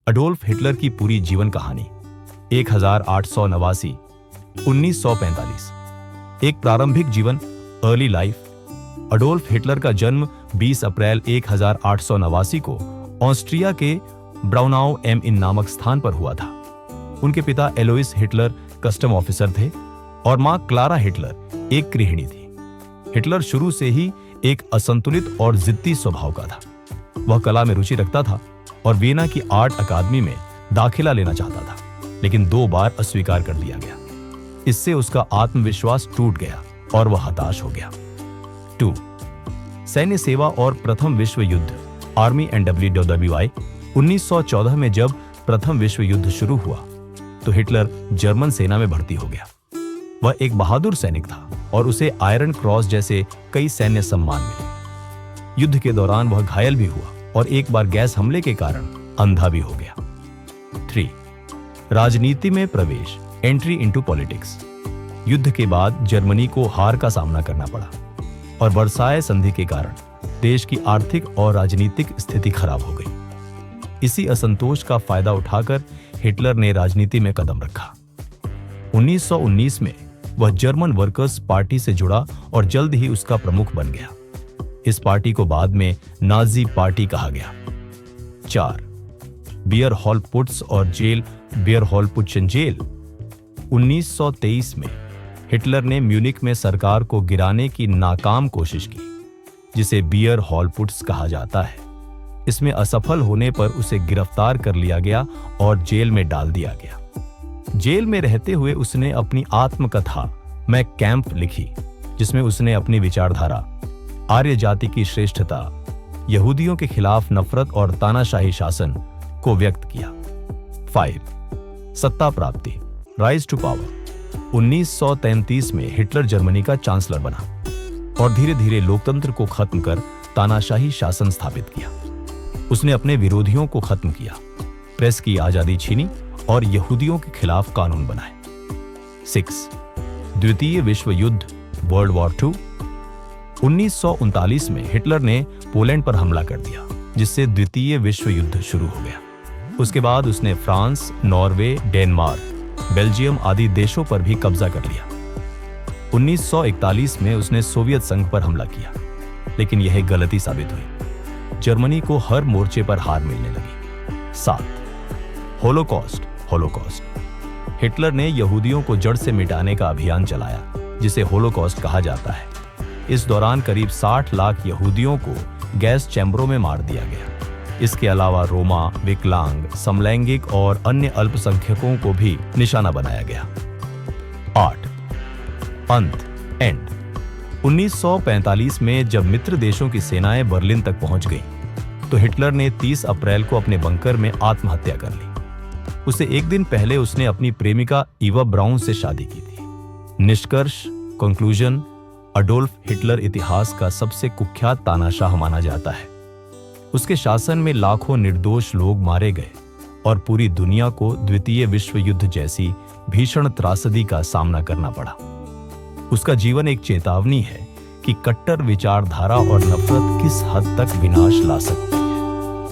Adolf Hitler की पूरी जीवन कहानी 1889 1945। एक प्रारंभिक जीवन, अर्ली लाइफ। अडोल्फ हिटलर का जन्म 20 अप्रैल 1889 को ऑस्ट्रिया के ब्राउनाउ एम इन नामक स्थान पर हुआ था। उनके पिता एलोइस हिटलर कस्टम ऑफिसर थे और मां क्लारा हिटलर एक गृहिणी थी। हिटलर शुरू से ही एक असंतुलित और जिद्दी स्वभाव का था। वह कला में रुचि रखता था और वियना की आर्ट अकादमी में दाखिला लेना चाहता था, लेकिन 2 बार अस्वीकार कर दिया गया। इससे उसका आत्मविश्वास टूट गया और वह हताश हो गया। 2. सैन्य सेवा और प्रथम विश्व युद्ध, आर्मी NWWI। 1914 में जब प्रथम विश्व युद्ध शुरू हुआ तो हिटलर जर्मन सेना में भर्ती हो गया। वह एक बहादुर सैनिक था और उसे आयरन क्रॉस जैसे कई सैन्य सम्मान मिले। युद्ध के दौरान वह घायल भी हुआ और एक बार गैस हमले के कारण अंधा भी हो गया। 3. राजनीति में प्रवेश, एंट्री इनटू पॉलिटिक्स। युद्ध के बाद जर्मनी को हार का सामना करना पड़ा और वर्साय संधि के कारण देश की आर्थिक और राजनीतिक स्थिति खराब हो गई। इसी असंतोष का फायदा उठाकर हिटलर ने राजनीति में कदम रखा। 1919 में वह जर्मन वर्कर्स पार्टी से जुड़ा और जल्द ही उसका प्रमुख बन गया। इस पार्टी को बाद में नाजी पार्टी कहा गया। 4. बियरहोल्पुट्स और जेल, बियरहोल्पुट्शन जेल। 1923 में हिटलर ने म्यूनिक में सरकार को गिराने की नाकाम कोशिश की, जिसे बियरहोल्पुट्स कहा जाता है। इसमें असफल होने पर उसे गिरफ्तार कर लिया गया और जेल में डाल दिया गया। जेल में रहते हुए उसने अपनी आत्मकथा मैं कैंप लिखी, जिसमें उसने अपनी विचारधारा, आर्य जाति की श्रेष्ठता, यहूदियों के खिलाफ नफरत और तानाशाही शासन को व्यक्त किया। 5. सत्ता प्राप्ति, राइज टू पावर। 1933 में हिटलर जर्मनी का चांसलर बना और धीरे धीरे लोकतंत्र को खत्म कर तानाशाही शासन स्थापित किया। उसने अपने विरोधियों को खत्म किया, प्रेस की आजादी छीनी और यहूदियों के खिलाफ कानून बनाए। 6. द्वितीय विश्व युद्ध, वर्ल्ड वॉर 2। 1939 में हिटलर ने पोलैंड पर हमला कर दिया, जिससे द्वितीय विश्व युद्ध शुरू हो गया। उसके बाद उसने फ्रांस, नॉर्वे, डेनमार्क, बेल्जियम आदि देशों पर भी कब्जा कर लिया। 1941 में उसने सोवियत संघ पर हमला किया, लेकिन यह गलती साबित हुई। जर्मनी को हर मोर्चे पर हार मिलने लगी। 7. होलोकॉस्ट, हिटलर ने यहूदियों को जड़ से मिटाने का अभियान चलाया, जिसे होलोकॉस्ट कहा जाता है। इस दौरान करीब 60 लाख यहूदियों को गैस चैम्बरों में मार दिया गया। इसके अलावा रोमा, विकलांग, समलैंगिक और अन्य अल्पसंख्यकों को भी निशाना बनाया गया। 8. अंत, एंड। 1945 में जब मित्र देशों की सेनाएं बर्लिन तक पहुंच गईं, तो हिटलर ने 30 अप्रैल को अपने बंकर में आत्महत्या कर ली। उसे एक दिन पहले उसने अपनी प्रेमिका इवा ब्राउन से शादी की थी। निष्कर्ष, कंक्लूजन, अडोल्फ हिटलर इतिहास का सबसे कुख्यात तानाशाह माना जाता है। उसके शासन में लाखों निर्दोष लोग मारे गए और पूरी दुनिया को द्वितीय विश्व युद्ध जैसी भीषण त्रासदी का सामना करना पड़ा। उसका जीवन एक चेतावनी है कि कट्टर विचारधारा और नफरत किस हद तक विनाश ला सकती है।